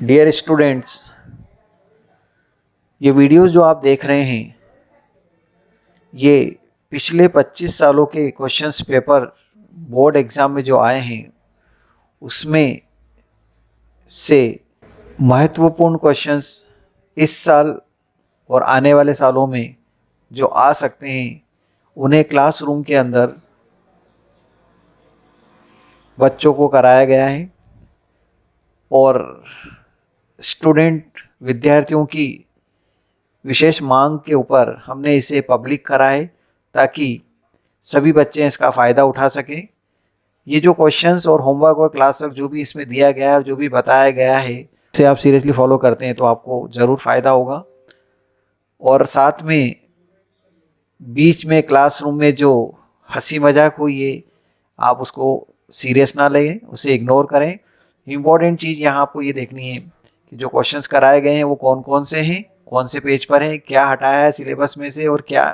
Dear students, ये videos जो आप देख रहे हैं ये पिछले 25 सालों के क्वेश्चंस पेपर बोर्ड एग्ज़ाम में जो आए हैं उसमें से महत्वपूर्ण क्वेश्चंस इस साल और आने वाले सालों में जो आ सकते हैं उन्हें क्लासरूम के अंदर बच्चों को कराया गया है और स्टूडेंट विद्यार्थियों की विशेष मांग के ऊपर हमने इसे पब्लिक करा है ताकि सभी बच्चे इसका फ़ायदा उठा सकें। ये जो क्वेश्चंस और होमवर्क और क्लास वर्क जो भी इसमें दिया गया है और जो भी बताया गया है उसे आप सीरियसली फॉलो करते हैं तो आपको ज़रूर फ़ायदा होगा। और साथ में बीच में क्लासरूम में जो हंसी मजाक हुई है आप उसको सीरियस ना लें, उसे इग्नोर करें। इम्पॉर्टेंट चीज़ यहाँ आपको ये देखनी है कि जो क्वेश्चंस कराए गए हैं वो कौन कौन से हैं, कौन से पेज पर हैं, क्या हटाया है सिलेबस में से और क्या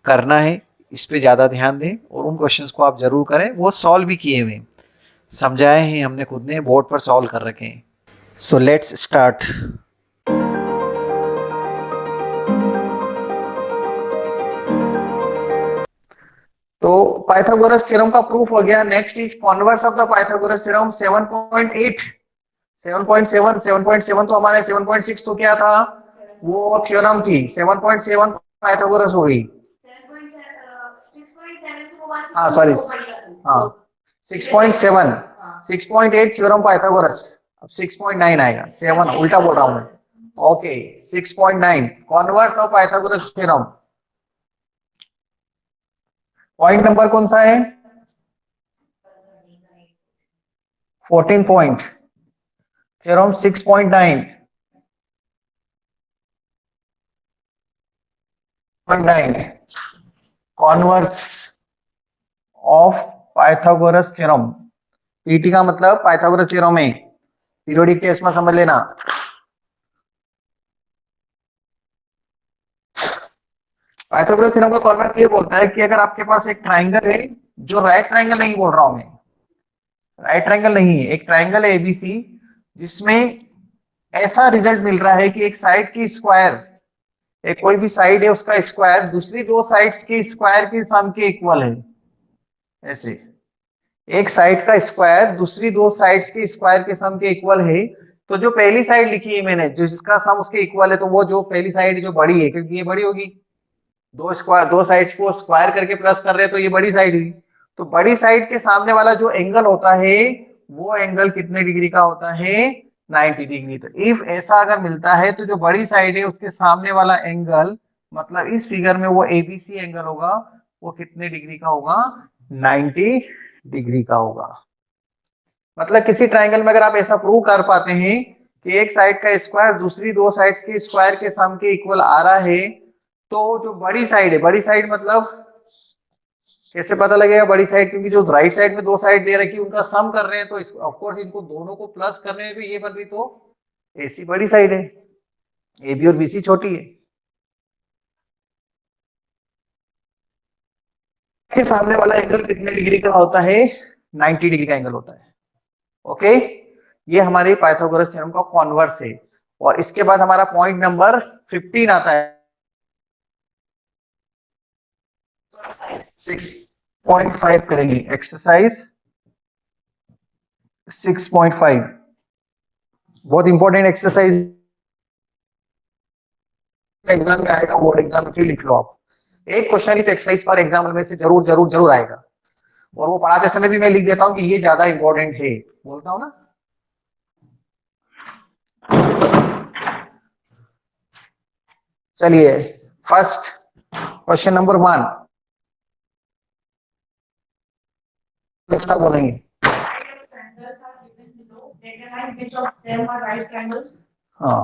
करना है, इस पे ज़्यादा ध्यान दें और उन क्वेश्चंस को आप ज़रूर करें। वो सॉल्व भी किए हुए समझाए हैं हमने, खुद ने बोर्ड पर सॉल्व कर रखे हैं। So let's start. तो पाइथागोरस थ्योरम का प्रूफ हो गया। Next is converse of the Pythagoras theorem 7.8 7.7 7.7 तो हमारे 7.6 तो क्या था, वो थ्योरम थी। 7.7 पाइथागोरस हो गई। हाँ सॉरी, हाँ 6.7 6.8 थ्योरम पाइथागोरस। अब 6.9 आएगा, 7 उल्टा बोल रहा हूँ मैं। Okay 6.9 converse of Pythagoras theorem. Point number कौन सा है? 14 point theorem 6.9 converse of Pythagoras theorem. PT का मतलब पाइथागोरस थ्योरम है, पीरियोडिक टेस्ट में समझ लेना। पाइथागोरस थ्योरम का कॉन्वर्स ये बोलता है कि अगर आपके पास एक ट्राइंगल है, जो राइट ट्राइंगल नहीं बोल रहा हूं मैं, राइट ट्राइंगल नहीं है, एक ट्राइंगल है एबीसी जिसमें ऐसा रिजल्ट मिल रहा है कि एक साइड की स्क्वायर, एक कोई भी साइड है उसका स्क्वायर दूसरी दो साइड्स के स्क्वायर के सम के इक्वल है। ऐसे एक साइड का स्क्वायर दूसरी दो साइड्स के स्क्वायर के सम के इक्वल है, तो जो पहली साइड लिखी है मैंने जो जिसका सम उसके इक्वल है, तो वो जो पहली साइड जो बड़ी है क्योंकि ये बड़ी होगी, दो स्क्वायर दो साइड्स को स्क्वायर करके प्लस कर रहे हैं तो ये बड़ी साइड हुई। तो बड़ी साइड के सामने वाला जो एंगल होता है वो एंगल कितने डिग्री का होता है? 90 डिग्री। तो इफ ऐसा अगर मिलता है तो जो बड़ी साइड है उसके सामने वाला एंगल, मतलब इस फिगर में वो एबीसी एंगल होगा, वो कितने डिग्री का होगा? 90 डिग्री का होगा। मतलब किसी ट्राइंगल में अगर आप ऐसा प्रूव कर पाते हैं कि एक साइड का स्क्वायर दूसरी दो साइड्स के स्क्वायर के सम के इक्वल आ रहा है, तो जो बड़ी साइड है, बड़ी साइड मतलब कैसे पता लगेगा बड़ी साइड? क्योंकि जो राइट साइड में दो साइड दे रखी है उनका सम कर रहे हैं, तो ऑफ कोर्स इनको दोनों को प्लस करने में भी ये बन रही, तो एसी बड़ी साइड है, एबी और बीसी छोटी है। के सामने वाला एंगल कितने डिग्री का होता है? 90 डिग्री का एंगल होता है। ओके, ये हमारे पाइथागोरस थ्योरम का कॉन्वर्स है। और इसके बाद हमारा पॉइंट नंबर 15 आता है, 6.5 करेंगे एक्सरसाइज 6.5। बहुत इंपॉर्टेंट एक्सरसाइज एग्जाम में आएगा, बोर्ड एग्जाम में, फिर लिख लो आप। एक क्वेश्चन इस एक्सरसाइज पर एग्जाम में से जरूर जरूर जरूर आएगा, और वो पढ़ाते समय भी मैं लिख देता हूं कि ये ज्यादा इंपॉर्टेंट है, बोलता हूं ना। चलिए फर्स्ट क्वेश्चन नंबर 1 बोलेंगे। हाँ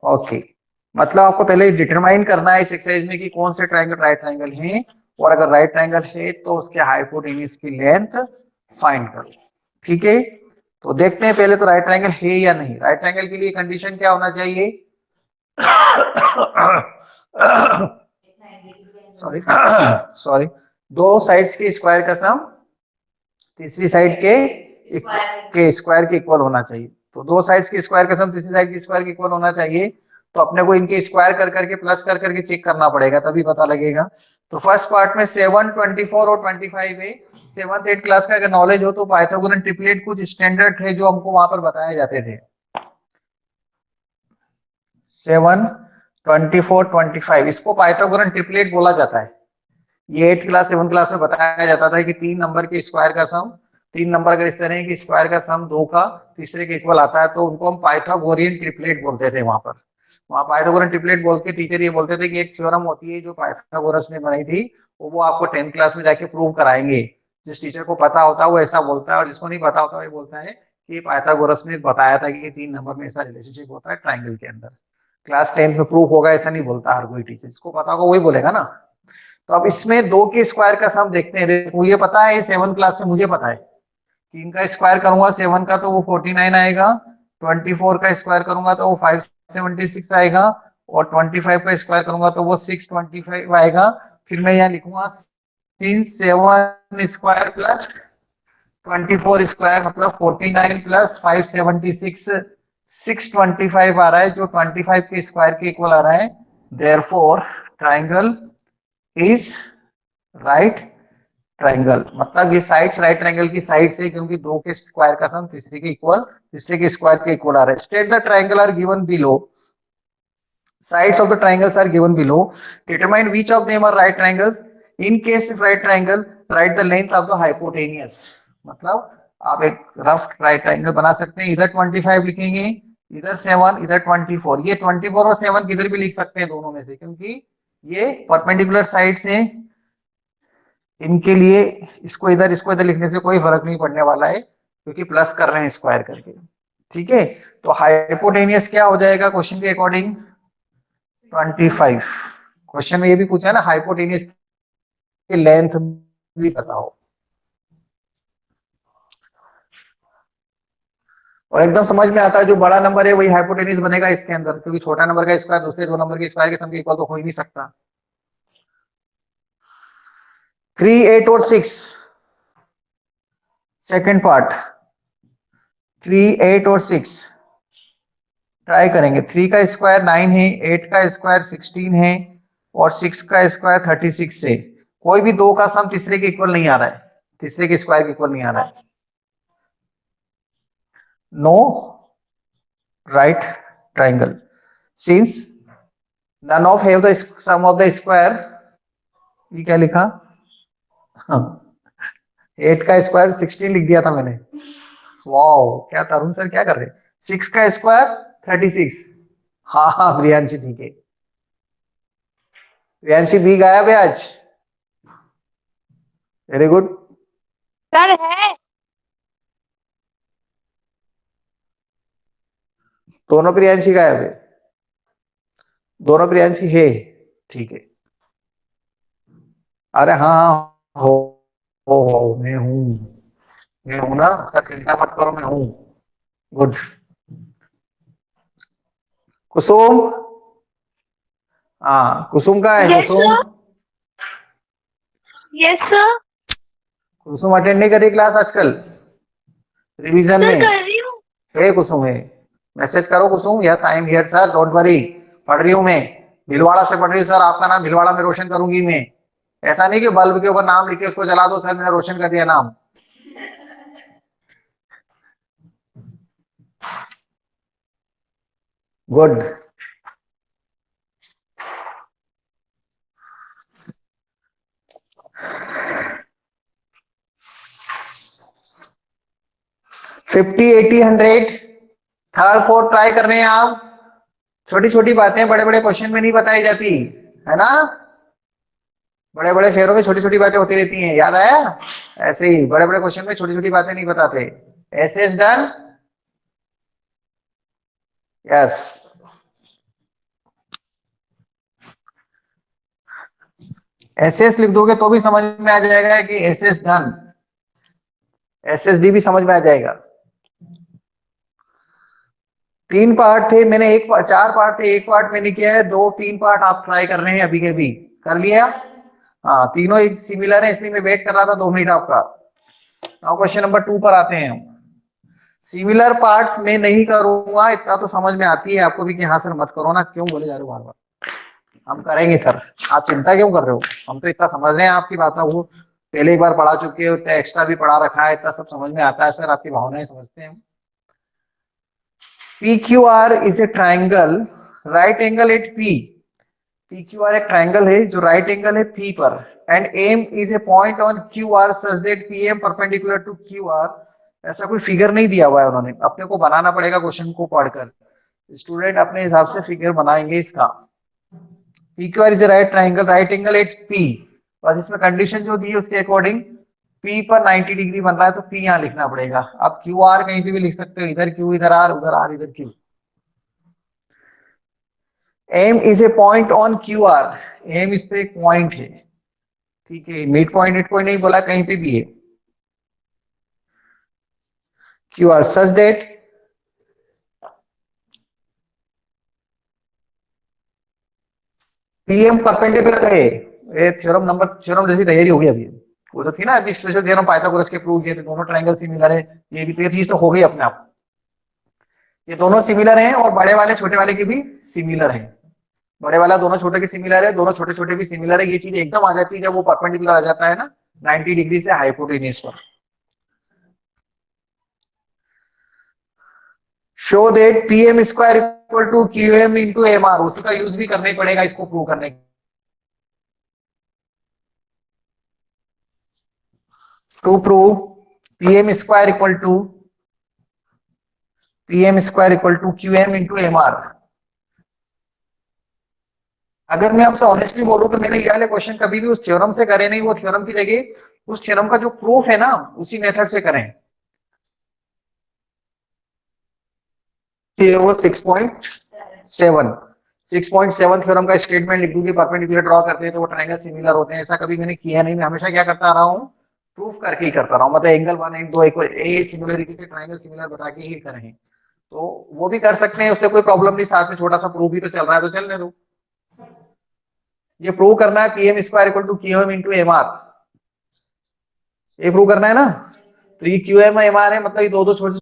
ओके, मतलब आपको पहले डिटरमाइन करना है इस एक्सरसाइज में कि कौन से ट्रायंगल राइट ट्रायंगल है, और अगर राइट ट्रायंगल है तो उसके हाइपोटेन्यूज की लेंथ फाइंड करो। ठीक है, तो देखते हैं पहले तो राइट ट्रायंगल है या नहीं। राइट ट्रायंगल के लिए कंडीशन क्या होना चाहिए? सॉरी सॉरी, दो साइड्स के स्क्वायर का सम तीसरी साइड के के स्क्वायर के इक्वल होना चाहिए। तो दो साइड्स के स्क्वायर का सम तीसरी साइड के स्क्वायर के इक्वल होना चाहिए। तो अपने को इनके स्क्वायर कर करके प्लस कर करके चेक करना पड़ेगा, तभी पता लगेगा। तो फर्स्ट पार्ट में 7, 24 और 25 है। 7th 8th क्लास का अगर नॉलेज हो तो पाइथागोरन ट्रिपलेट कुछ स्टैंडर्ड थे जो हमको वहां पर बताए जाते थे। 7, 24, 25 इसको पाइथागोरन ट्रिपलेट बोला जाता है। ये 8th क्लास 7th क्लास में बताया जाता था कि 3 नंबर के स्क्वायर का सम, 3 नंबर अगर इस तरह है कि स्क्वायर का सम 2 का तीसरे के इक्वल आता है तो उनको हम पाइथागोरियन ट्रिपलेट बोलते थे। वहां पाइथागोरन ट्रिपलेट बोल के टीचर ये बोलते थे कि एक थ्योरम होती है जो पाइथागोरस ने बनाई थी, वो आपको 10th क्लास में जाके प्रूव कराएंगे। जिस टीचर को पता होता है वो ऐसा बोलता है, और जिसको नहीं पता होता वो बोलता है कि पाइथागोरस ने बताया था कि 3 नंबर में ऐसा रिलेशनशिप होता है ट्राइंगल के अंदर। क्लास 10th में प्रूफ होगा ऐसा नहीं बोलता हर कोई टीचर, जिसको पता होगा वही बोलेगा ना। तो अब इसमें 2 के स्क्वायर का सम देखते हैं। देखो ये पता है, 7th क्लास से मुझे पता है कि इनका स्क्वायर करूंगा 7 का तो वो 49 आएगा, 24 का स्क्वायर करूंगा तो वो 576 आएगा, और 25 का स्क्वायर करूंगा तो वो 625 आएगा। फिर मैं यहाँ लिखूंगा सिंस 7 स्क्वायर प्लस 24 स्क्वायर मतलब 49 प्लस 576 625 आ रहा है, जो 25 के स्क्वायर के इक्वल आ रहा है। Therefore triangle is right triangle, मतलब ये साइड्स राइट ट्राइंगल की साइड से, क्योंकि 2 के स्क्वायर का सम तीसरे के स्क्वायर के इक्वल आ रहा है। State the triangle are given below, sides of the triangles are given below, determine which of them are right triangles, in case if right triangle write the length of the hypotenuse। मतलब आप एक rough right triangle बना सकते हैं, इधर 25 लिखेंगे, इधर 7, इधर 24। ये 24 और 7 किधर भी लिख सकते हैं दोनों में से, क्योंकि ये परपेंडिकुलर साइड से, इनके लिए इसको इधर लिखने से कोई फर्क नहीं पड़ने वाला है, क्योंकि प्लस कर रहे हैं स्क्वायर करके। ठीक है, तो हाइपोटेनियस क्या हो जाएगा क्वेश्चन के अकॉर्डिंग 25। क्वेश्चन में ये भी पूछा है ना हाइपोटेनियस की लेंथ भी बताओ, और एकदम समझ में आता है जो बड़ा नंबर है वही हाइपोटेनियस बनेगा इसके अंदर, क्योंकि छोटा नंबर का स्क्वायर दूसरे 2 नंबर के स्क्वायर के सम के इक्वल तो हो ही नहीं सकता। 3, 8 और 6 सेकेंड पार्ट, 3, 8 और 6 ट्राई करेंगे। 3 का स्क्वायर 9 है, 8 का स्क्वायर 16 है, और 6 का स्क्वायर 36 है। कोई भी 2 का सम तीसरे के इक्वल नहीं आ रहा है, तीसरे के स्क्वायर के इक्वल नहीं आ रहा है। No right triangle since none of have the sum of the square. ये क्या लिखा? 8 का स्क्वायर 16 लिख दिया था मैंने। वाओ, क्या तरुण सर क्या कर रहे हैं। 6 का स्क्वायर 36। हाँ हाँ प्रियांशी ठीक है। प्रियांशी बी गायब है आज। वेरी गुड सर है। दोनों प्रियांशी गायब है, दोनों प्रियांशी है। ठीक है, अरे हाँ हाँ हो मैं हूं ना सर, चिंता मत करो मैं हूं। गुड। कुसुम, हाँ कुसुम का है। Yes Kusum, sir. Yes sir. Kusum attend नहीं कर रही क्लास आजकल रिवीजन सर में? कर रही हूँ। है कुसुम है, मैसेज करो Kusum, yes I am here sir don't worry. पढ़ रही हूँ मैं, भिलवाड़ा से पढ़ रही हूँ सर, आपका नाम भिलवाड़ा में रोशन करूंगी मैं। ऐसा नहीं कि बल्ब के ऊपर नाम लिखे उसको जला दो सर मैंने रोशन कर दिया नाम। Good. Fifty 80 100 third fourth try कर रहे हैं आप। छोटी छोटी बातें बड़े बड़े क्वेश्चन में नहीं बताई जाती है ना, बड़े बड़े शहरों में छोटी छोटी बातें होती रहती हैं, याद आया? ऐसे ही बड़े बड़े क्वेश्चन में छोटी छोटी बातें नहीं बताते। ऐसे डन, यस। एसएस लिख दोगे तो भी समझ में आ जाएगा कि एसएस डन, एसएसडी भी समझ में आ जाएगा। 3 पार्ट थे, मैंने 4 पार्ट थे, 1 पार्ट मैंने किया है, 2-3 पार्ट आप ट्राई कर रहे हैं अभी के अभी कर लिया। हाँ तीनों एक सिमिलर है इसलिए मैं वेट कर रहा था 2 मिनट आपका। नाउ क्वेश्चन नंबर 2 पर आते हैं हम। सिमिलर पार्ट्स में नहीं करूंगा, इतना तो समझ में आती है आपको भी कि हाँ सर मत करो ना, क्यों बोले जा रहे हो बार बार। हम करेंगे सर, आप चिंता क्यों कर रहे हो, हम तो इतना समझ रहे हैं आपकी बात, वो पहले एक बार पढ़ा चुके हो, इतना एक्स्ट्रा भी पढ़ा रखा है, इतना सब समझ में आता है सर, आपकी भावनाएं समझते हैं हम। PQR is a triangle, right angle at P. PQR एक ट्राइंगल है जो राइट एंगल है P पर, and M is a point on QR such that PM perpendicular to QR। ऐसा कोई फिगर नहीं दिया हुआ है उन्होंने, अपने को बनाना पड़ेगा क्वेश्चन को पढ़कर, स्टूडेंट अपने हिसाब से फिगर बनाएंगे इसका। PQR is a right triangle, right angle at P, बस इसमें कंडीशन जो दी है उसके अकॉर्डिंग P पर 90 डिग्री बन रहा है, तो P यहाँ लिखना पड़ेगा। अब QR कहीं पे भी लिख सकते हो, इधर Q इधर R, उधर R इधर Q। M is a point on QR, M इस पे एक पॉइंट है, ठीक है, मिड पॉइंट मिड पॉइंट नहीं बोला, कहीं पे भी है। QR such that PM perpendicular है, ये थ्योरम नंबर, थ्योरम जैसी तैयारी हो गई अभी, वो तो थी ना अभी स्पेशल थ्योरम पाइथागोरस के प्रूव किए थे, दोनों ट्रायंगल सिमिलर है, ये भी तो ये चीज तो हो गई अपने आप, ये दोनों सिमिलर हैं और बड़े वाले छोटे वाले के भी सिमिलर हैं, बड़े वाला दोनों छोटे के सिमिलर है, दोनों छोटे छोटे भी सिमिलर है, ये चीज एकदम आ जाती है जब वो परपेंडिकुलर आ जाता है ना 90 डिग्री से हाइपोटेन्यूज पर। Show that PM square equal to QM into M R, उसका यूज भी करना ही पड़ेगा इसको प्रूव करने। To prove PM square equal to QM into M R. अगर मैं आपसे ऑनेस्टली बोलूं तो मैंने ये वाले क्वेश्चन कभी भी उस थ्योरम से करे नहीं, वो थ्योरम की जगह उस थ्योरम का जो प्रूफ है ना उसी मेथड से करें। ये वो 6.7 थ्योरम का स्टेटमेंट लिख दूंगी, परपेंडिकुलर ड्रॉ करते हैं तो वो ट्रायंगल सिमिलर होते हैं, ऐसा कभी मैंने किया नहीं, मैं हमेशा क्या करता रहा हूँ, प्रूफ करके ही करता रहा हूँ, मतलब एंगल 1 एंड 2 ए सिमिलरिटी से ट्रायंगल सिमिलर बता के ही करें, तो वो भी कर सकते हैं, उससे कोई प्रॉब्लम नहीं, साथ में छोटा सा प्रूफ भी तो चल रहा है तो चलने दो। ये प्रूव करना है PM square equal to QM into M R, ये प्रूव करना है ना, तो ये क्यूएम एम आर है, मतलब ये दो दो छोटे।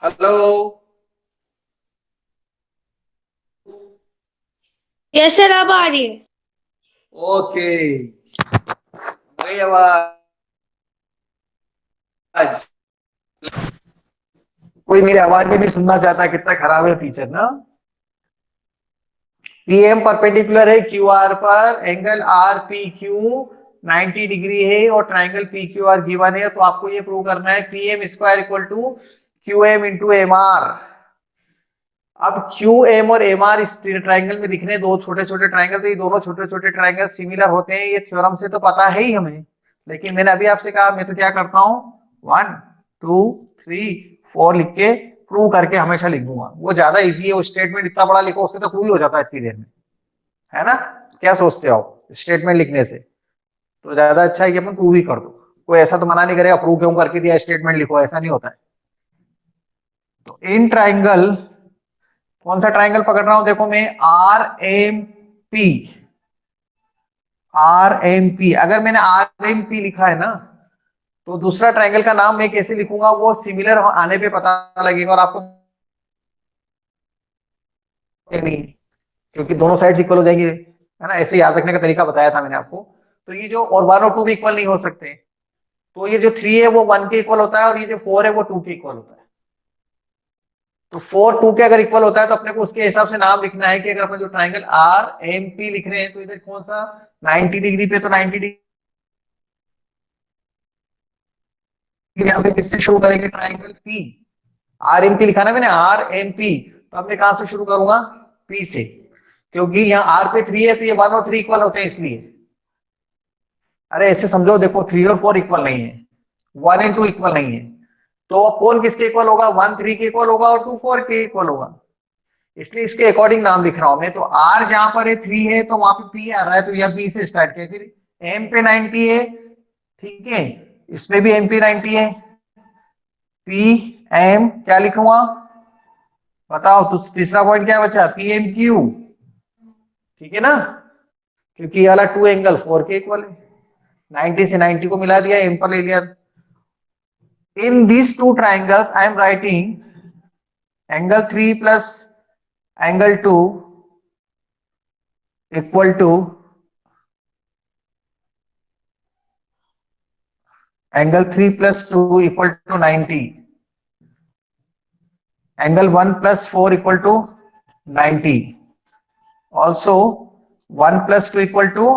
हेलो, यस सर अब आ रही है। ओके, गई आवाज, कोई मेरी आवाज भी नहीं सुनना चाहता, कितना खराब है टीचर ना। पीएम परपेंडिकुलर है क्यू आर पर, angle R P Q 90 degree है और triangle P Q R given है, तो आपको ये प्रूव करना है PM square equal to Q M into M R. अब क्यू एम और एम आर इस ट्राइंगल में दिख रहे हैं, दो छोटे छोटे ट्राइंगल, तो ये दोनों छोटे छोटे ट्राइंगल सिमिलर होते हैं, ये थ्योरम से तो पता है ही हमें, लेकिन मैंने अभी आपसे कहा मैं तो क्या करता हूं 1 2 3 4 लिख के प्रूव करके हमेशा लिख दूंगा, वो ज्यादा इजी है, वो स्टेटमेंट इतना बड़ा लिखो उससे तो प्रूव ही हो जाता है इतनी देर में, है ना, क्या सोचते हो आप स्टेटमेंट लिखने से, तो ज्यादा अच्छा है कि अपन प्रूव ही कर दो, कोई ऐसा तो मना नहीं करेगा प्रूव क्यों करके दिया स्टेटमेंट लिखो, ऐसा नहीं होता है। तो इन ट्राइंगल, कौन सा ट्राइंगल पकड़ रहा हूं देखो मैं, RMP, RMP, अगर मैंने RMP लिखा है ना तो दूसरा ट्राइंगल का नाम मैं कैसे लिखूंगा, वो सिमिलर आने पे पता लगेगा, और आपको नहीं, क्योंकि दोनों साइड इक्वल हो जाएंगे, है ना, ऐसे याद रखने का तरीका बताया था मैंने आपको। तो ये जो और 1 और 2 भी इक्वल नहीं हो सकते, तो ये जो 3 है वो 1 के इक्वल होता है, और ये जो 4 है वो 2 के इक्वल होता है। तो 4 2 के अगर इक्वल होता है तो अपने को उसके हिसाब से नाम लिखना है कि अगर अपन जो ट्राइंगल आर एम पी लिख रहे हैं तो इधर कौन सा 90 डिग्री पे, तो 90 डिग्री यहाँ पे किससे शुरू करेंगे, triangle P. R M P लिखा ना मैंने, आर एम पी, तो अब मैं कहां से शुरू करूंगा, पी से, क्योंकि यहाँ आर पे 3 है तो ये 1 और 3 इक्वल होते हैं इसलिए। अरे ऐसे समझो, देखो 3 और 4 इक्वल नहीं है, 1 एंड 2 इक्वल नहीं है, तो अब कौन किसके इक्वल होगा, 1 3 के इक्वल होगा और 2 4 के इक्वल होगा, इसलिए इसके अकॉर्डिंग नाम लिख रहा हूं मैं। तो आर जहां पर है 3 है तो वहां पे पी आ रहा है, तो यह पी से स्टार्ट किया, फिर एम पे 90 है, ठीक है, इसमें भी एम पे 90 है, पी एम क्या लिखूंगा, बताओ, तो तीसरा पॉइंट क्या बचा, पी एम क्यू, ठीक है ना, क्योंकि ये वाला 2 एंगल 4 के इक्वल है, 90 से 90 को मिला दिया, एम पर ले लिया। इन these two triangles I am writing angle 3 plus angle 2 equal to angle 3 plus 2 equal to 90, angle 1 plus 4 equal to 90, also 1 plus 2 equal to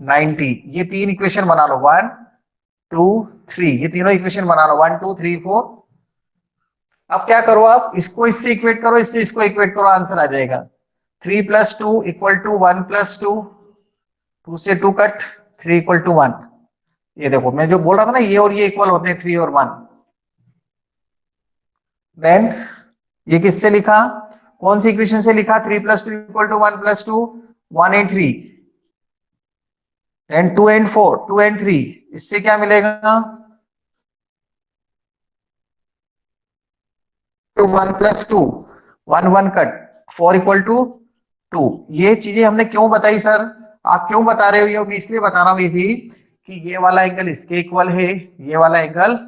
90। ये तीन इक्वेशन बना लो, 1 2 3, ये तीनों इक्वेशन बना लो, 1 2 3 4। अब क्या करो, आप इसको इससे इक्वेट करो, इससे इसको इक्वेट करो, आंसर आ जाएगा। 3 प्लस 2 इक्वल टू 1 प्लस 2, 2 से 2 कट, 3 इक्वल टू 1। ये देखो मैं जो बोल रहा था ना, ये और ये इक्वल होते हैं 3 और 1। देन ये किससे लिखा, कौन सी इक्वेशन से लिखा, 3 plus 2 equal to 1 plus 2, 1 and 3, then 2 and 4, 2 and 3, इससे क्या मिलेगा, 1 प्लस 2, 1 1 कट, 4 इक्वल टू 2। ये चीजें हमने क्यों बताई सर, आप क्यों बता रहे हो, ये मैं इसलिए बता रहा हूं ये चीज कि ये वाला एंगल इसके इक्वल है, ये वाला एंगल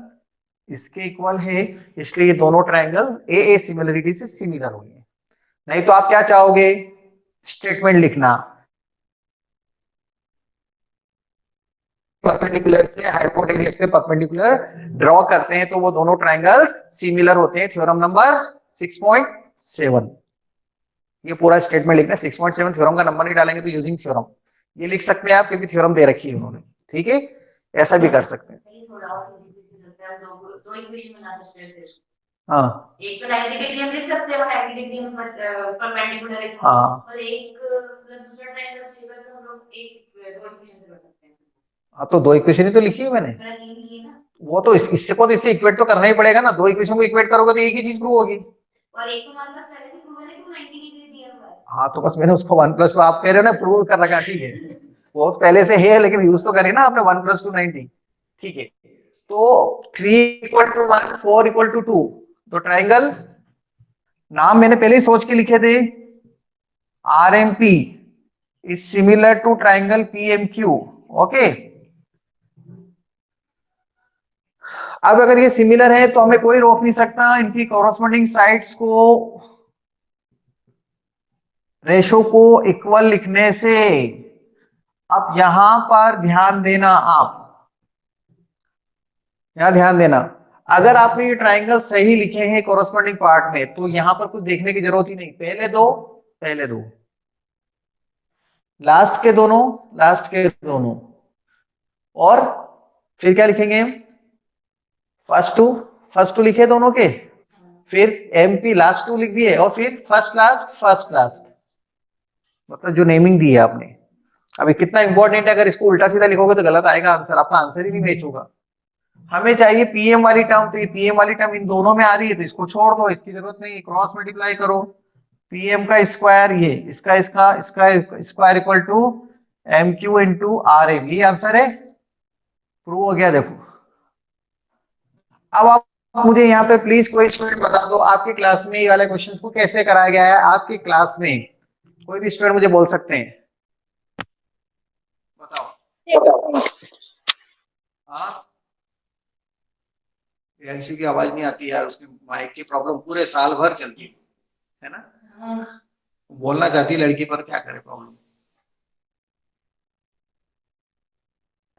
इसके इक्वल है, इसलिए ये दोनों ट्रायंगल ए सिमिलरिटी से सिमिलर होंगे। नहीं तो आप क्या चाहोगे, स्टेटमेंट लिखना, परपेंडिकुलर से हाइपोटेन्यूज पे परपेंडिकुलर ड्रॉ करते हैं तो वो दोनों ट्रायंगल्स सिमिलर होते हैं, थ्योरम नंबर 6.7। ये पूरा स्टेटमेंट लिखना है, 6.7 थ्योरम का नंबर नहीं डालेंगे तो यूजिंग थ्योरम, ये लिख सकते हैं आप क्योंकि थ्योरम दे रखी है उन्होंने, ठीक है, ऐसा भी कर सकते हैं। दो इक्वेशन बना सकते हैं सिर्फ, हाँ, एक तो 90 डिग्री हम लिख सकते हैं, वो 90 डिग्री हम परपेंडिकुलर है, हाँ, और एक दूसरा ट्रायंगल चाहिए तो हम लोग एक दो इक्वेशन से कर सकते हैं। हाँ, तो दो इक्वेशन ही तो लिखी है मैंने, वो तो इससे को तो इससे इक्वेट तो करना ही पड़ेगा ना, दो इक्वेशन को इक्वेट करोगे तो एक ही चीज प्रूव होगी, और एक तो वन प्लस पहले से प्रूव है ना कि 90 डिग्री दिया हुआ है। हाँ, तो बस मैंने उसको 1 प्लस, आप कह रहे हो ना प्रूव कर रखा, ठीक है, बहुत पहले से है लेकिन यूज तो करें ना आपने, 1 प्लस 2 90, ठीक है। तो 3 इक्वल टू 1, 4 इक्वल टू 2, तो ट्राइंगल नाम मैंने पहले ही सोच के लिखे थे, R M P is similar to triangle P M Q, okay. अब अगर ये सिमिलर है तो हमें कोई रोक नहीं सकता इनकी कॉरस्पॉन्डिंग साइड्स को रेशो को इक्वल लिखने से। अब यहां पर ध्यान देना, आप यहां ध्यान देना, अगर आपने ये ट्राइंगल सही लिखे हैं कॉरस्पॉन्डिंग पार्ट में तो यहां पर कुछ देखने की जरूरत ही नहीं, पहले दो, लास्ट के दोनों, लास्ट के दोनों, और फिर क्या लिखेंगे, फर्स्ट टू लिखे दोनों के, फिर एमपी लास्ट टू लिख दिए, और फिर फर्स्ट लास्ट, मतलब जो नेमिंग दी है आपने। अभी कितना इंपॉर्टेंट है, अगर इसको उल्टा सीधा लिखोगे तो गलत आएगा आंसर, आपका आंसर ही नहीं मैच होगा। हमें चाहिए पीएम वाली टर्म, तो ये पीएम वाली टर्म इन दोनों में आ रही है तो इसको छोड़ दो, इसकी जरूरत नहीं, क्रॉस मल्टीप्लाई करो, पीएम का स्क्वायर ये इसका इसका इसका square equal to M Q into R M, ये आंसर है, प्रूव हो गया। देखो अब आप मुझे यहाँ पे प्लीज कोई स्टूडेंट बता दो आपके क्लास में ये वाले क्वेश्चंस को कैसे कराया गया है, आपकी क्लास में कोई भी स्टूडेंट मुझे बोल सकते हैं, बताओ। हाँ, एलसी की आवाज नहीं आती यार, उसकी माइक की प्रॉब्लम पूरे साल भर चलती है ना, बोलना चाहती है लड़की पर क्या करे, प्रॉब्लम।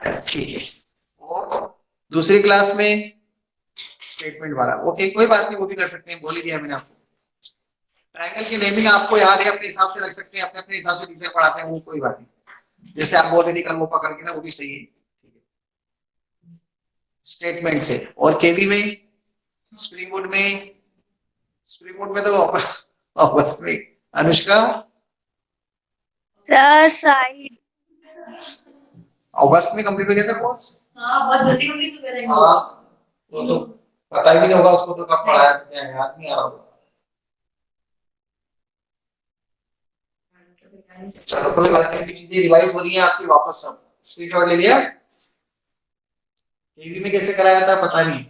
ठीक है। और दूसरी क्लास में स्टेटमेंट वाला, ओके कोई बात नहीं, वो भी कर सकते हैं, बोल ही दिया मैंने आपको। ट्रायंगल की नेमिंग आपको याद है, अपने हिसाब से रख सकते हैं, अपने अपने हिसाब से टीचर पढ़ाते हैं, वो कोई बात नहीं। जैसे आप बोल रहे थे कल वो पकड़ के ना, वो भी सही है। स्टेटमेंट से। और केबी में, स्प्रिंग बोर्ड में, स्प्रिंग बोर्ड में तो ऑगस्ट में। Anushka, sir side. अगस्त में कंप्लीट हो गया था कोर्स। हाँ बहुत जल्दी कंप्लीट हो गया था। हाँ, वो तो पता ही नहीं होगा उसको, तो कब पढ़ाया था, क्या याद नहीं आ रहा होगा। चलो कोई बात नहीं, चीजें रिवाइज हो रही है आपकी वापस, सब स्क्रीनशॉट ले लिया। केवी में कैसे कराया था पता नहीं।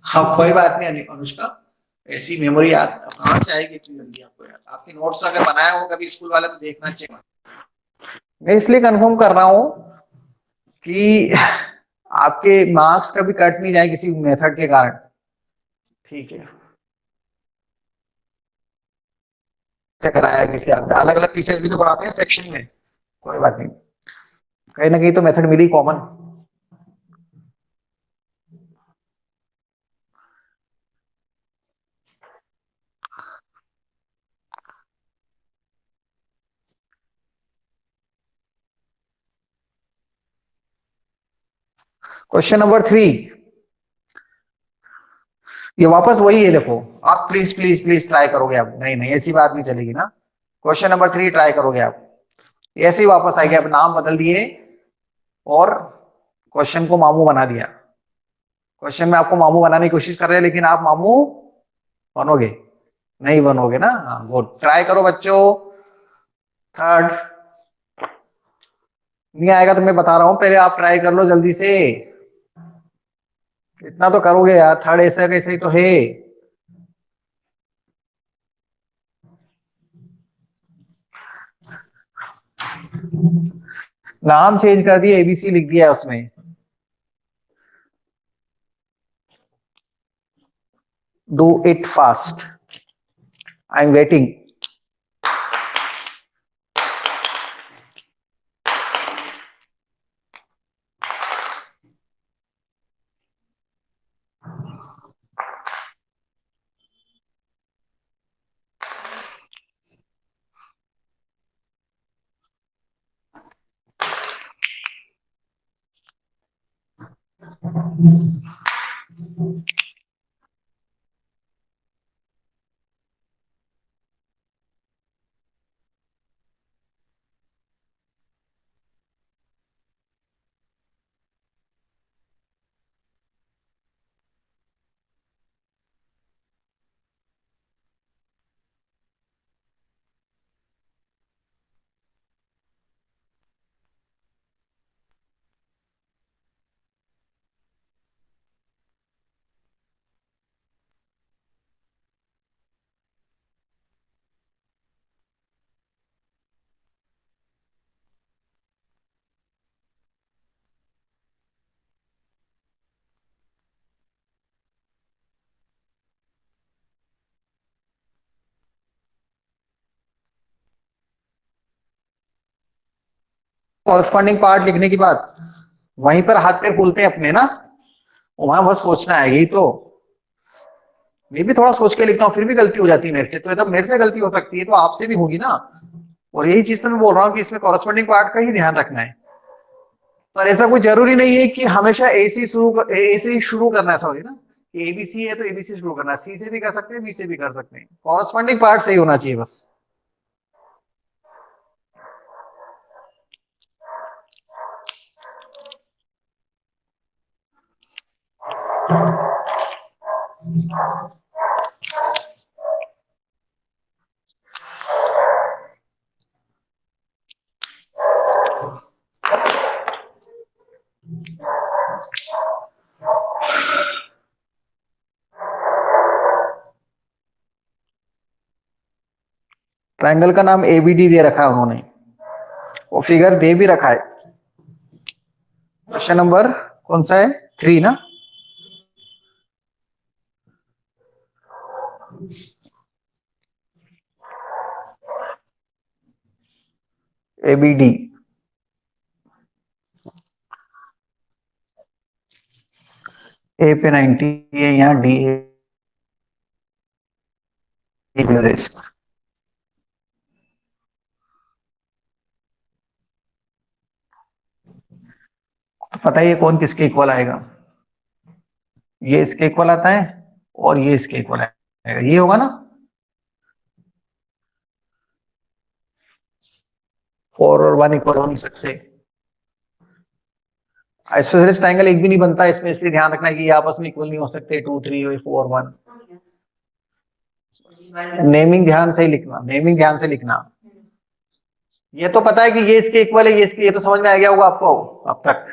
हाँ कोई बात नहीं अनुष्का, ऐसी मेमोरी याद कहाँ से आएगी इतनी जल्दी आपको याद। आपके नोट्स अगर बनाया हो कभी स्कूल वाले तो देखना चाहिए। मैं इसलिए कंफर्म कर रहा हूँ कि आपके मार्क्स कभी कट नहीं जाए किसी मेथड के कारण। ठीक है, से कराया किसी अलग अलग टीचर भी तो पढ़ाते हैं सेक्शन में, कोई बात नहीं, कहीं ना कहीं तो मेथड मिली कॉमन। क्वेश्चन नंबर 3, ये वापस वही है देखो। आप प्लीज प्लीज प्लीज ट्राई करोगे आप, नहीं नहीं ऐसी बात नहीं चलेगी ना। क्वेश्चन नंबर 3 ट्राई करोगे आप, ऐसे ही वापस आएगा, आप नाम बदल दिए और क्वेश्चन को मामू बना दिया। क्वेश्चन में आपको मामू बनाने की कोशिश कर रहे हैं, लेकिन आप मामू बनोगे नहीं, बनोगे ना। हाँ गुड, ट्राई करो बच्चों। थर्ड, नहीं आएगा तो मैं बता रहा हूं, पहले आप ट्राई कर लो जल्दी से, इतना तो करोगे यार, थर्ड ऐसा कैसे ही तो है। नाम चेंज कर दिया, एबीसी लिख दिया है उसमें। Do it fast, I am waiting. Corresponding part लिखने के बाद वहीं पर हाथ पैर खुलते हैं अपने ना, वहां बस सोचना है, यही तो। मैं भी थोड़ा सोच के लिखता हूँ, फिर भी गलती हो जाती है मेरे से, तो मेरे से गलती हो सकती है तो आपसे भी होगी ना। और यही चीज तो मैं बोल रहा हूँ कि इसमें कॉरस्पॉन्डिंग पार्ट का ही ध्यान रखना है। पर ऐसा कोई जरूरी नहीं है कि हमेशा ए से ही शुरू करना है, ऐसा होगी ना कि एबीसी है तो एबीसी शुरू करना है, सी से भी कर सकते हैं, बी से भी कर सकते हैं, कॉरस्पॉन्डिंग पार्ट सही होना चाहिए बस। ट्रायंगल का नाम एबीडी दे रखा है उन्होंने, और फिगर दे भी रखा है। क्वेश्चन नंबर कौन सा है, 3 ना। ABD, ए पे 90 है, यहाँ डी एवरेज। तो पता है ये कौन किसके इक्वल आएगा? ये इसके इक्वल आता है और ये इसके इक्वल आएगा, ये होगा ना। 4 और 1 इक्वल हो नहीं सकते। आइसोसेलेस ट्रायंगल एक भी नहीं बनता इसमें, इसलिए ध्यान रखना कि ये आपस में इक्वल नहीं हो सकते 2 3 और 4 1। नेमिंग ध्यान से ही लिखना, नेमिंग ध्यान से लिखना। ये तो पता है कि ये इसके इक्वल है, ये इसके, ये तो समझ में आ गया होगा आपको अब तक।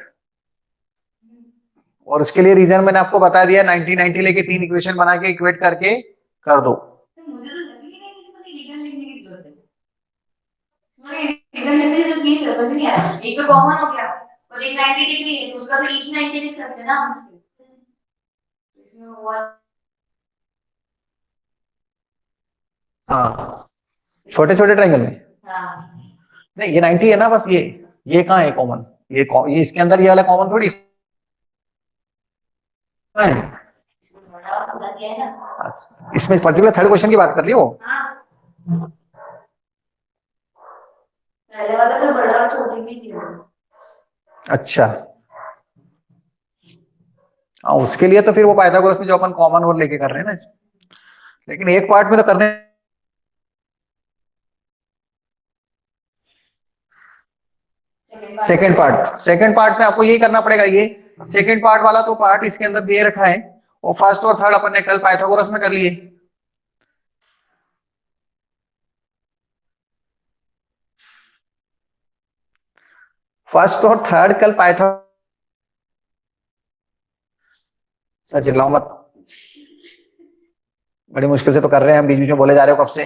और उसके लिए रीजन मैंने आपको बता दिया, 90 90 लेके 3 इक्वेशन बना के इक्वेट करके कर दो। मुझे तो लग ही नहीं कि इसमें रीजन लिखने की जरूरत है। इसमें रीजन लिखने की जरूरत नहीं, समझ नहीं आया। एक तो कॉमन हो गया और एक 90 डिग्री है, तो उसका तो ईच 90 लिख सकते हैं ना हम। तो इसमें हुआ हाँ, छोटे छोटे ट्रायंगल में। हाँ नहीं, ये 90 है ना बस, ये कहाँ है कॉमन? ये इसके अंदर ये वाला कॉमन थोड़ी है। इसमें बड़ा वाला दिया है ना। अच्छा, इसमें पर्टिकुलर थर्ड क्वेश्चन की बात कर रही हो? हाँ पहले वाला तो बड़ा और छोटे में दिया। अच्छा, हाँ, उसके लिए तो फिर वो पाइथागोरस में जो अपन कॉमन और लेके कर रहे हैं ना लेकिन एक पार्ट में तो करने। सेकंड पार्ट में आपको यही करना पड़ेगा। ये सेकंड पार्ट वाला तो पार्ट इसके अंदर दे रखा है, और फर्स्ट और थर्ड अपन ने कल पाइथागोरस में कर लिए। फर्स्ट और थर्ड कल पाइथागोरस। सर चिल्लाओ मत, बड़ी मुश्किल से तो कर रहे हैं हम, बीच बीच में बोले जा रहे हो कब से।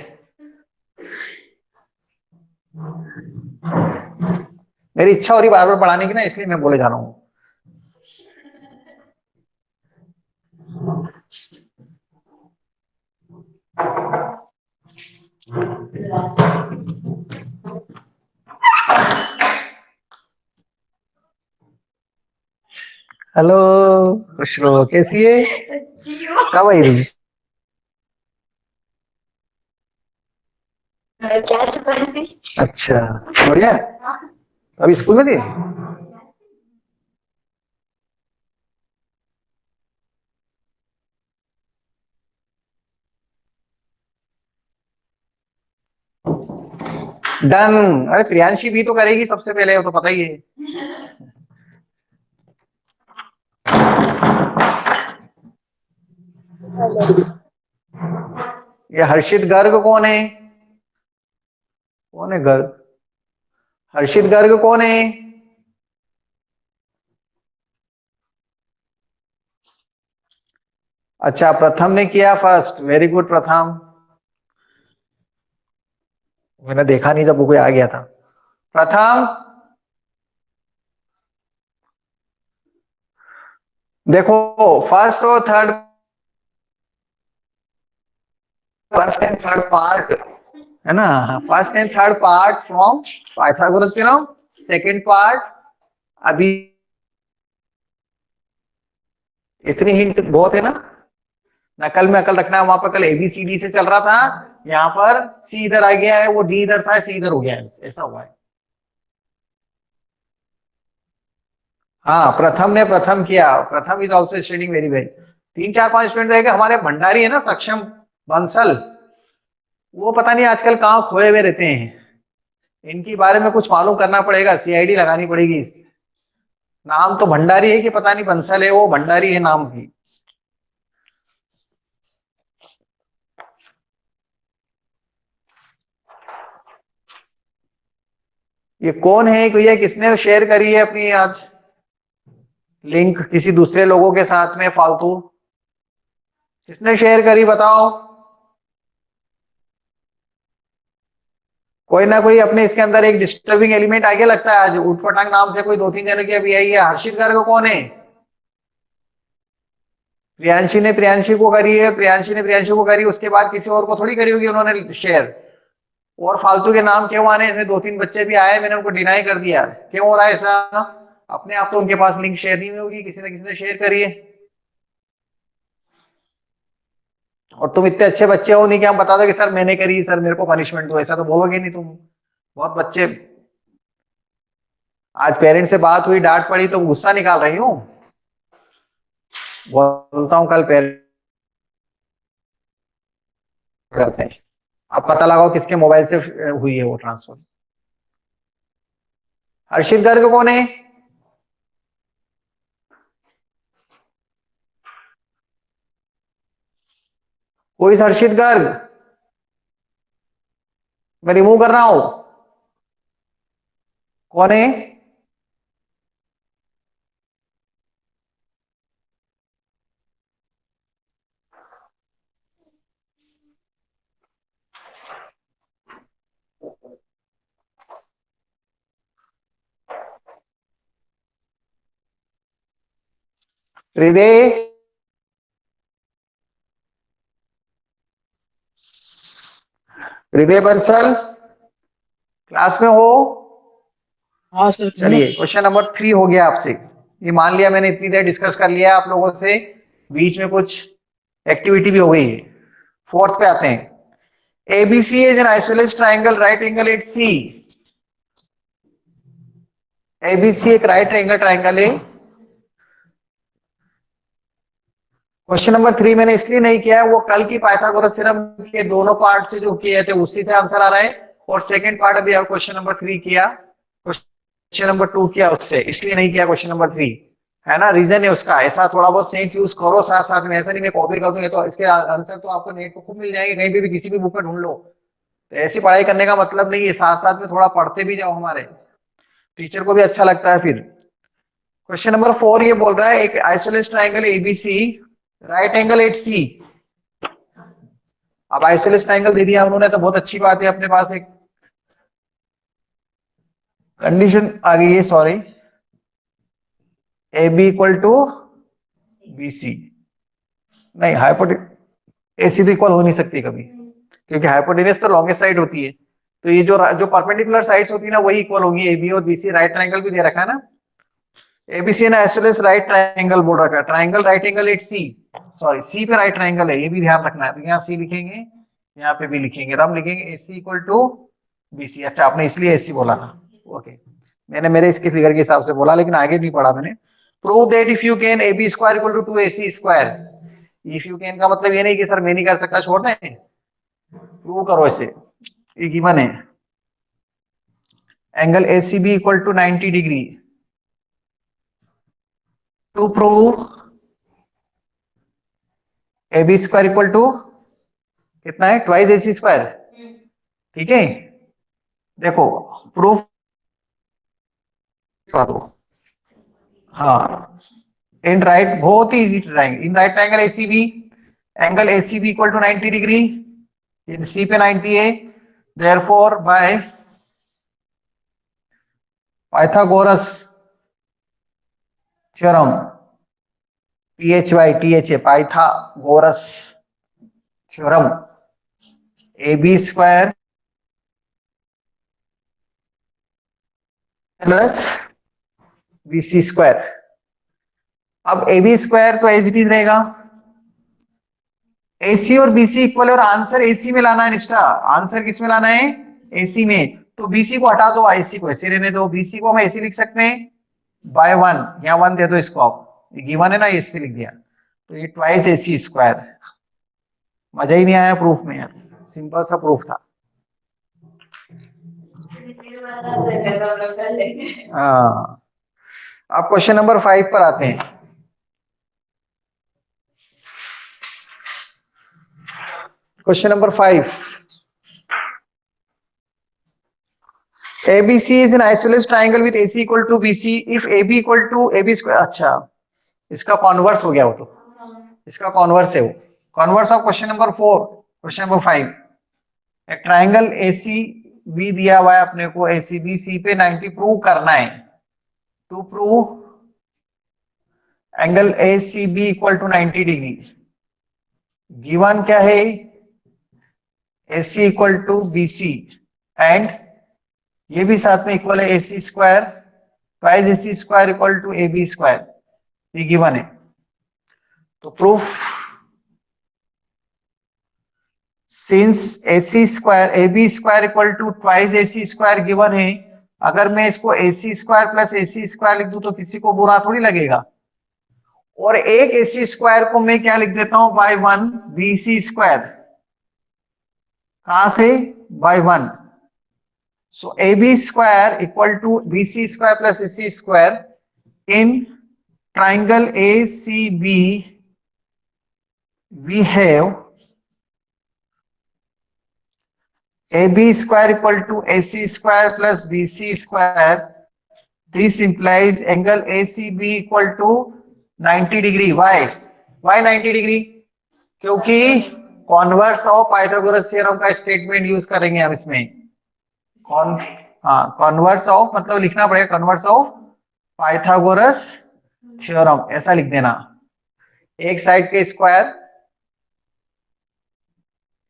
मेरी इच्छा हो रही बार बार पढ़ाने की ना, इसलिए मैं बोले जा रहा हूं। हेलो, खुश रहो, कैसी है? कब आई रही? अच्छा, बढ़िया। अभी स्कूल में थी? डन। अरे प्रियांशी भी तो करेगी सबसे पहले, वो तो पता ही है। ये हर्षित गर्ग कौन है? कौन है गर्ग? हर्षित गर्ग कौन है? अच्छा, प्रथम ने किया फर्स्ट, वेरी गुड प्रथम। मैंने देखा नहीं जब वो कोई आ गया था। प्रथम देखो, फर्स्ट और third, first and third part है ना, first and third part from Pythagoras theorem. Second part, अभी इतनी हिंट बहुत है ना। नकल में अकल रखना है, वहां पर कल ABCD से चल रहा था, यहाँ पर C इधर आ गया है, वो D इधर था, C इधर हो गया है, ऐसा हुआ है। हाँ, प्रथम ने प्रथम किया, प्रथम is also studying very well. 3 4 5 student रहेगा। हमारे भंडारी है ना सक्षम बंसल, वो पता नहीं आजकल कहाँ खोए हुए रहते हैं। इनके बारे में कुछ मालूम करना पड़ेगा, CID लगानी पड़ेगी। नाम तो भंडारी है कि पता नहीं बंसल है, वो भंडारी है नाम की। ये कौन है भैया? किसने शेयर करी है अपनी आज लिंक किसी दूसरे लोगों के साथ में फालतू? किसने शेयर करी बताओ? कोई ना कोई अपने इसके अंदर एक डिस्टर्बिंग एलिमेंट आगे लगता है आज। उठपटांग नाम से कोई 2 3 जने की अभी आई है। हर्षित गर्ग कौन है? प्रियांशी ने प्रियांशी को करी है, प्रियांशी ने प्रियांशी को करी, उसके बाद किसी और को थोड़ी करी होगी उन्होंने शेयर। और फालतू के नाम क्यों आने, इसमें 2-3 बच्चे भी आए, मैंने उनको डिनाई कर दिया। क्यों हो रहा है ऐसा? अपने आप तो उनके पास लिंक शेयर नहीं होगी, किसी न किसी ने शेयर करी है। और तुम इतने अच्छे बच्चे हो, नहीं कि हम बता दो कि सर मैंने करी, सर मेरे को पनिशमेंट दो, ऐसा तो बोलोगे नहीं तुम। बहुत बच्चे, आज पेरेंट्स से बात हुई, डांट पड़ी तो गुस्सा निकाल रही हूँ। बोलता हूँ कल पेरेंट्स करते हैं। अब पता लगाओ किसके मोबाइल से हुई है वो ट्रांसफर। हर्षित गर्ग कौन है? कोई हर्षित गर्ग? मैं रिमूव कर रहा हूं। कौन है? हृदय? हृदय बंसल क्लास में हो? हाँ सर। चलिए क्वेश्चन नंबर 3 हो गया आपसे। ये मान लिया मैंने, इतनी देर डिस्कस कर लिया आप लोगों से, बीच में कुछ एक्टिविटी भी हो गई है। 4th पे आते हैं। ABC is an isolated triangle, right angle at C. ABC एक राइट एंगल ट्राइंगल है। क्वेश्चन नंबर 3 मैंने इसलिए नहीं किया, वो कल की पाइथागोरस थ्योरम के दोनों पार्ट से जो किए थे उसी से आंसर आ रहा है, और सेकंड पार्ट अभी क्वेश्चन नंबर 3 किया, क्वेश्चन नंबर 2 किया उससे, इसलिए नहीं किया क्वेश्चन नंबर 3, है ना। रीजन है उसका, ऐसा थोड़ा बहुत सेंस यूज करो साथ साथ में, ऐसा नहीं मैं कॉपी कर दूंगा तो इसके आंसर तो आपको नेट पर खूब मिल जाएंगे, कहीं पे भी किसी भी बुक में ढूंढ लो। तो ऐसी पढ़ाई करने का मतलब नहीं है, साथ साथ में थोड़ा पढ़ते भी जाओ, हमारे टीचर को भी अच्छा लगता है फिर। क्वेश्चन नंबर 4 ये बोल रहा है एक isolated triangle ABC, right angle at C. अब आइसोलेटेड ट्राइंगल दे दिया उन्होंने तो बहुत अच्छी बात है, अपने पास एक कंडीशन आ गई है, sorry, A B equal to B C. नहीं, हाइपोटेन्यूज एसी तो इक्वल हो नहीं सकती कभी, क्योंकि हाइपोटेन्यूज तो लॉन्गेस्ट साइड होती है, तो ये जो जो परपेंडिकुलर साइड्स होती है ना वही इक्वल होगी। ए बी और बी सी, राइट ट्राइंगल भी दे रखा है ना, एबीसी ने आइसोलेटेड राइट ट्राइंगल बोल रखा है, triangle right angle at C, sorry C पे राइट ट्राइंगल है, ये भी ध्यान रखना है। तो यहाँ सी लिखेंगे, यहाँ पे भी लिखेंगे, तो हम लिखेंगे ए सी इक्वल टू बी सी। अच्छा, आपने इसलिए एसी बोला था, ओके, मैंने मेरे इसके फिगर के हिसाब से बोला, लेकिन आगे नहीं पढ़ा मैंने। Prove that if you can A B square equal to 2ac square. If you can का मतलब ये नहीं कि सर मैं नहीं कर सकता, छोड़ दें, प्रूव करो इसे, ये गिवन है। Angle A C B equal to 90 degree. To prove A B square equal to कितना है, ट्वाइस AC स्क्वायर, ठीक है। देखो प्रूफ दो, हाँ, इन राइट, बहुत ही easy triangle, in right triangle ACB, angle ACB equal to 90 degree, in C पे 90 है, therefore by Pythagoras theorem, PHY Pythagoras theorem, A B square plus B C square. अब ए बी स्क्वायर तो as it is रहेगा, AC और BC equal, और answer AC में लाना है निष्ठा, आंसर किस में लाना है, एसी में। तो बीसी को हटा दो, एसी को ऐसे रहने दो, बीसी को हम ऐसे लिख सकते हैं बाय 1, यहाँ 1 दे दो इसको, आप गिवन है ना, एसी लिख दिया, तो ये ट्वाइस AC स्क्वायर। मजा ही नहीं आया प्रूफ में यार, सिंपल सा प्रूफ था। हाँ, अब क्वेश्चन नंबर 5 पर आते हैं। Question number 5, ABC is an isosceles triangle with AC equal to BC if AB equal to AB square। अच्छा, इसका कॉन्वर्स हो गया वो, तो इसका कॉन्वर्स है वो, converse of question number 4, question number 5। एक ट्राइंगल ACB दिया हुआ है अपने को, ACBC पे 90 प्रूव करना है। To prove angle ACB equal to 90 degree, given क्या है, AC equal to BC, and ये भी साथ में इक्वल है AC square twice AC square equal to AB square, ये गिवन है। तो proof, since AC square AB square equal to twice AC square given है, अगर मैं इसको AC square plus AC square लिख दूं तो किसी को बुरा थोड़ी लगेगा। और एक AC स्क्वायर को मैं क्या लिख देता हूं, बाय 1 BC स्क्वायर, कहां से, by 1। So AB square equal to BC square plus AC square in triangle ACB we have AB square equal to AC square plus BC square. This implies angle ACB equal to 90 degree. Why? Why 90 degree? क्योंकि converse of Pythagoras theorem का statement use करेंगे हम इसमें। Converse of मतलब लिखना पड़ेगा converse of Pythagoras theorem, ऐसा लिख देना। एक साइड के स्क्वायर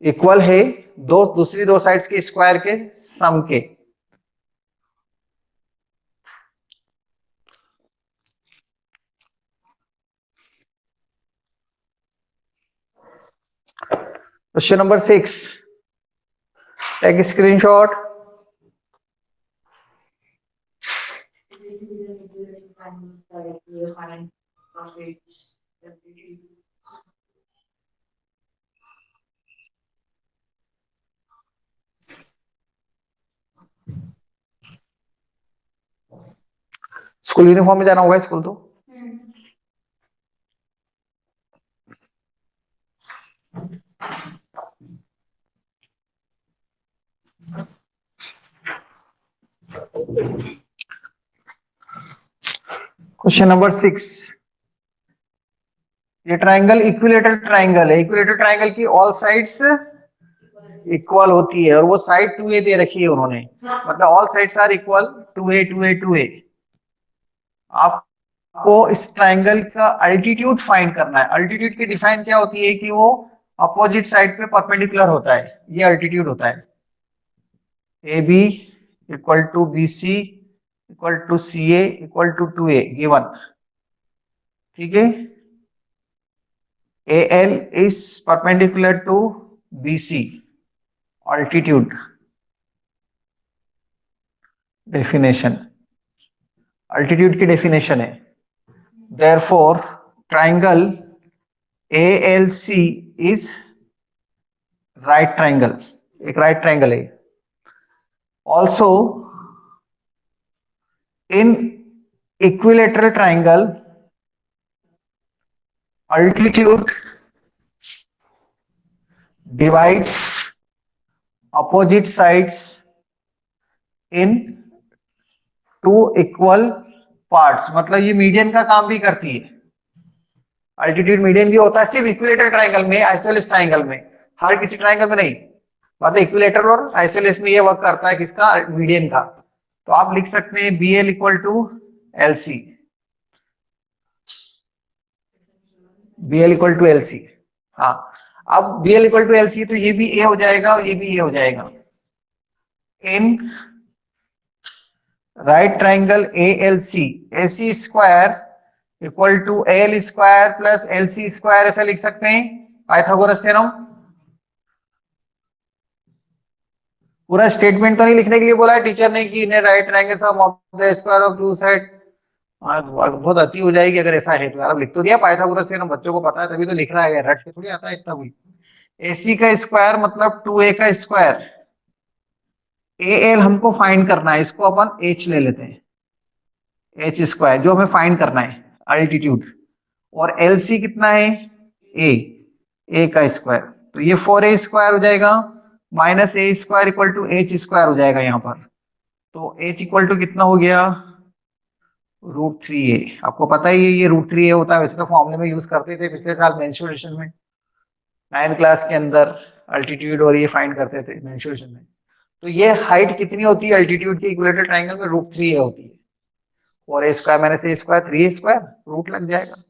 इक्वल है दूसरी दो साइड्स के स्क्वायर के सम के। Question number 6, take screenshot. School uniform में जाना होगा स्कूल तो। क्वेश्चन नंबर 6, ये ट्राइंगल इक्विलेटरल ट्राइंगल है। इक्विलेटरल ट्राइंगल की ऑल साइड्स इक्वल होती है और वो साइड 2a दे रखी है उन्होंने, मतलब all sides are equal 2a 2a 2a। आपको इस ट्राइंगल का अल्टीट्यूड फाइंड करना है। अल्टीट्यूड की डिफाइन क्या होती है कि वो अपोजिट साइड पे परपेंडिकुलर होता है, ये अल्टीट्यूड होता है। AB equal to BC equal to CA equal to 2a given, ठीक है। AL is perpendicular to BC, altitude, definition, altitude की डेफिनेशन है। Therefore, triangle ALC is right triangle, एक right triangle है। Also, in equilateral triangle, altitude divides opposite sides in two equal parts, मतलब ये median का काम भी करती है। अल्टीट्यूड मीडियन भी होता है सिर्फ इक्विलेटरल ट्राइंगल में, आइसोलेस ट्राइंगल में, हर किसी ट्राइंगल में नहीं। मतलब इक्विलेटरल और आइसोलेस में ये वर्क करता है किसका, मीडियन का। तो आप लिख सकते हैं BL equal to LC, BL equal to LC। हाँ, अब BL इक्वल टू LC तो ये भी A हो जाएगा और ये भी A हो जाएगा। In right triangle ALC, AC square equal to AL square plus LC square, ऐसा लिख सकते हैं पाइथागोरस थ्योरम। पूरा स्टेटमेंट तो नहीं लिखने के लिए बोला है टीचर ने कि इन्हें right triangle sum of the square of two side, बहुत अति हो जाएगी अगर ऐसा है तो। यार अब लिख तो दिया पाइथागोरस थ्योरम, बच्चों को पता है तभी तो लिख रहा है, रट के थोड़ी आता है इतना कोई। AC का स्क्वायर मतलब 2A का स्क्वायर। AL हमको फाइंड करना है, इसको अपन H ले लेते हैं, H स्क्वायर जो हमें फाइंड करना है अल्टीट्यूड। और LC कितना है, A का स्क्वायर, तो ये 4A स्क्वायर हो जाएगा minus A square equal to H square हो जाएगा यहाँ पर। तो H इक्वल टू कितना हो गया, √3A। आपको पता ही है ये √3A होता है, वैसे तो फॉर्मूले में यूज करते थे पिछले साल मेंसुरेशन में, 9th क्लास के अंदर अल्टीट्यूड और ये फाइंड करते थे मेंसुरेशन में। तो ये हाइट कितनी होती है अल्टीट्यूड के इक्विलेटरल ट्राइंगल में, √3A होती है। और A square minus A square 3A square, root लग जाएगा।